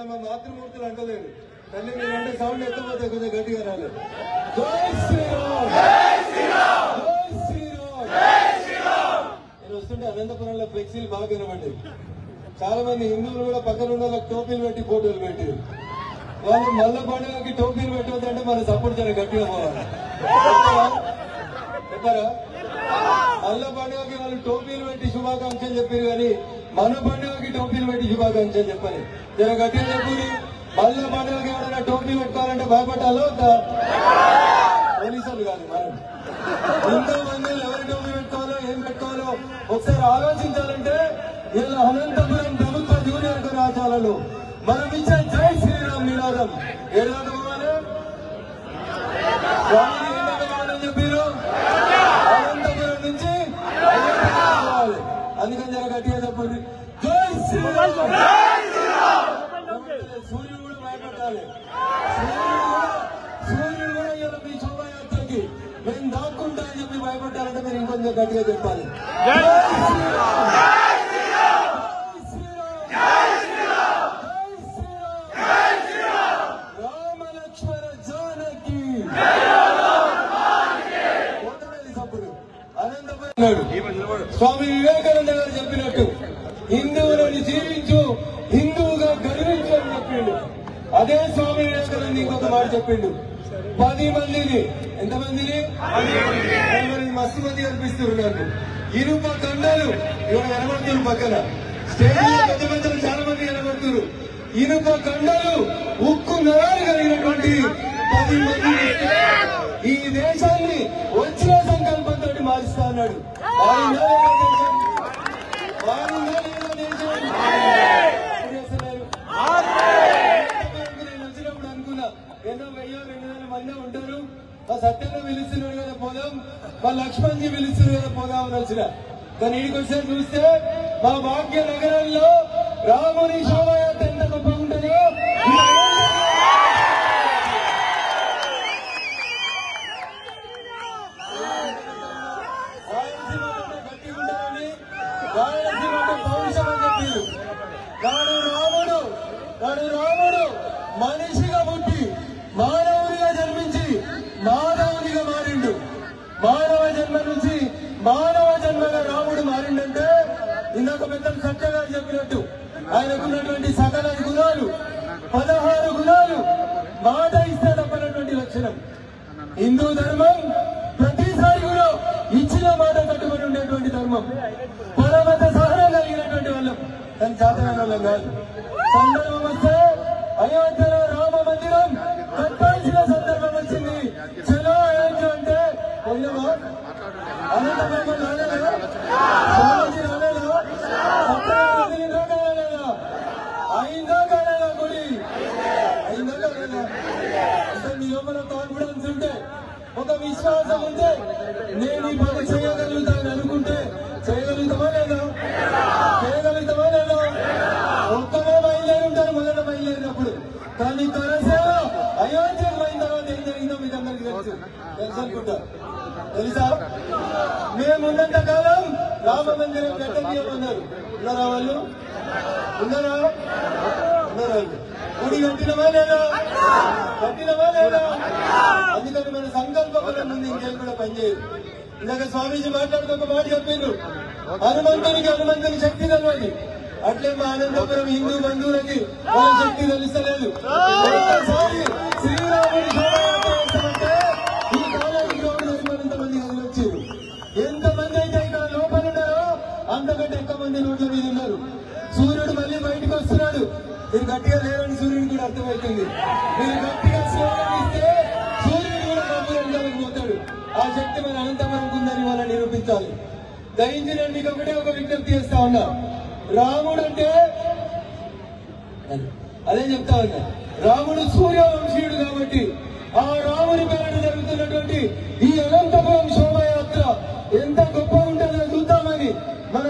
మా మాతృమూర్తులు అంటలేరు. తల్లి మీరంటే సౌండ్ ఎక్కకపోతే కొంచెం గట్టిగా రాలేదు. జై శ్రీరామ్, జై శ్రీరామ్, జై శ్రీరామ్, జై శ్రీరామ్. నేను వస్తుంటే అనంతపురంలో ఫ్లెక్సీలు బాగా వినబడ్డాయి. చాలా మంది హిందువులు కూడా పక్కన ఉన్న వాళ్ళకి టోపీలు పెట్టి ఫోటోలు పెట్టి వాళ్ళు మల్ల పండుగకి టోపీలు పెట్టవద్దంటే మన సపోర్ట్ చాలా గట్టిగా పోవాలి. చెప్పారా? మల్ల పండుగకి వాళ్ళు టోపీలు పెట్టి శుభాకాంక్షలు చెప్పారు కానీ మన పండుగకి టోపీలు పెట్టి శుభాకాంక్షలు చెప్పాలి. జర గట్టిగా చెప్పి మల్ల పండుగకి ఎవరైనా టోపీ పెట్టుకోవాలంటే భయపడాలో పోలీసులు కాదు మనం. ఎంతో మంది ఎవరి టోపీ పెట్టుకోవాలో ఏం పెట్టుకోవాలో ఒకసారి ఆలోచించాలంటే ఇలా అనంతపురం ప్రభుత్వ జూనియర్ కళాశాలలో మనం ఇచ్చే జై శ్రీరామ్ నినాదం ఏడాది పోవాలి. చెప్పారు అనంతపురం నుంచి అందుకని జర గట్టిగా చెప్పండి జై శ్రీరామ్. సూర్యుడు కూడా భయపడాలి. సూర్యుడు కూడా ఇలా మీ శోభయాత్రకి మేము దాక్కుంటా అని చెప్పి భయపడ్డారంటే మీరు ఇంకొంచెం గట్టిగా చెప్పాలి. స్వామి వివేకానంద గారు చెప్పినట్టు హిందువులను జీవించు, హిందువుగా గర్వించు అని చెప్పిండు. అదే స్వామి వివేకానంద ఇంకొక మాట చెప్పిండు. 10 మందిని, ఎంతమందిని? 10 మంది మస్తు మంది కనిపిస్తున్నారు నాకు. ఇనుప కండలు ఇవాళ కనబడుతున్నారు పక్కన స్టేడియం పెద్ద పెద్దలు చాలా మంది కనబడుతున్నారు. ఇనుప కండలు ఉక్కు నరాలు కలిగినటువంటి 10 మంది ఈ దేశాన్ని వచ్చిన సంకల్పంతో మారుస్తా అన్నాడు. నేను వచ్చినప్పుడు అనుకున్నా ఏదో 1000-2000 మంది ఉంటారు. మా సత్యంగా పిలుస్తున్నారు కదా పోదాం, మా లక్ష్మణ్జీ పిలుస్తున్నారు కదా పోదాం అని వచ్చిన. కానీ ఇక్కడికి వచ్చారు చూస్తే మా భాగ్య నగరంలో రాముని శోభయాత్ర ఎంత గొప్పగా ఉంటుందో రాముడు మనిషిగా పుట్టి మానవునిగా జన్మించి మానవునిగా మారిండు. మానవ జన్మ నుంచి మానవ జన్మగా రాముడు మారిండంటే ఇందాక పెద్దలు సత్యగా చెప్పినట్టు ఆయనకున్నటువంటి సకల గుణాలు 16 గుణాలు మాట ఇస్తే తప్పనటువంటి లక్షణం. హిందూ ధర్మం ప్రతిసారి కూడా ఇచ్చిన మాట కట్టుబడి ఉండేటువంటి ధర్మం. పరమత సహనం కలిగినటువంటి వాళ్ళం, కానీ చాతన వాళ్ళం కాదు. సందర్భం వస్తే అయోధ్యలో రామ మందిరం కట్టాల్సిన సందర్భం వచ్చింది. చలో అయోధ్య అంటే పోయినమా? అనంతపురం రాలేదా? స్వామిజీ రాలేదా? సత్యనారాయణ రాలేదా? అయిందా కాలేదా? గుడి అయిందా కాలేదా? అంటే మీ లోపల కాన్ఫిడెన్స్ ఉంటే, ఒక విశ్వాసం ఉంటే నేను ఈ పని చేయగలుగుతాను అనుకుంటే చేయగలుగుతామా లేదా? చేయగలుగుతామా లేదా? ఒక్కమే బయలుదేరి ఉంటారు మొదట బయలుదేరినప్పుడు. కానీ కరసేవ అయోధ్యకు అయిన తర్వాత ఏం జరిగిందో మీకు అందరికీ తెలుసు అనుకుంటా. తెలుసా? మేమున్నంత కాలం రామ మందిరం కట్టనీయమన్నారు. ఉన్నారా వాళ్ళు? ఉన్నారా? ఉన్నారా? గుడి కట్టినమా లేదా? కట్టినమా లేదా? అందుకని మన సంకల్ప బలం ముందు ఇంకేం కూడా పనిచేయదు. ఇందాక స్వామీజీ మాట్లాడుతూ ఒక మాట చెప్పిండ్రు, హనుమంతుని శక్తి తెలియదు. అట్లే మా అనంతపురం హిందూ బంధువులకి వాళ్ళ శక్తి తెలుస్తలేదు. శ్రీరాముడి శోభయాత్ర ఈ కాలేజీ గ్రౌండ్ సరిపడినంత మంది వచ్చారు. ఎంతమంది అయితే ఇక్కడ లోపల ఉన్నారో అంతకంటే ఎక్కువ మంది రోడ్ల మీద ఉన్నారు. సూర్యుడు మళ్ళీ బయటకు వస్తున్నాడు. మీరు గట్టిగా లేరని సూర్యుడు కూడా అర్థమవుతుంది. మీరు గట్టిగా స్లోగన్ ఇస్తే సూర్యుడు కూడా గొప్ప పోతాడు. ఆ శక్తి మన అనంతపురంకు ఉందని మనం నిరూపించాలి. దయించి నేను మీకు ఒకటే ఒక విజ్ఞప్తి చేస్తా ఉన్నా. రాముడు అంటే అదే చెప్తా ఉన్నా, రాముడు సూర్యవంశీయుడు కాబట్టి ఆ రాముని పేరు జరుగుతున్నటువంటి ఈ అనంతపురం శోభయాత్ర ఎంత గొప్ప ఉంటుందో చూద్దామని మా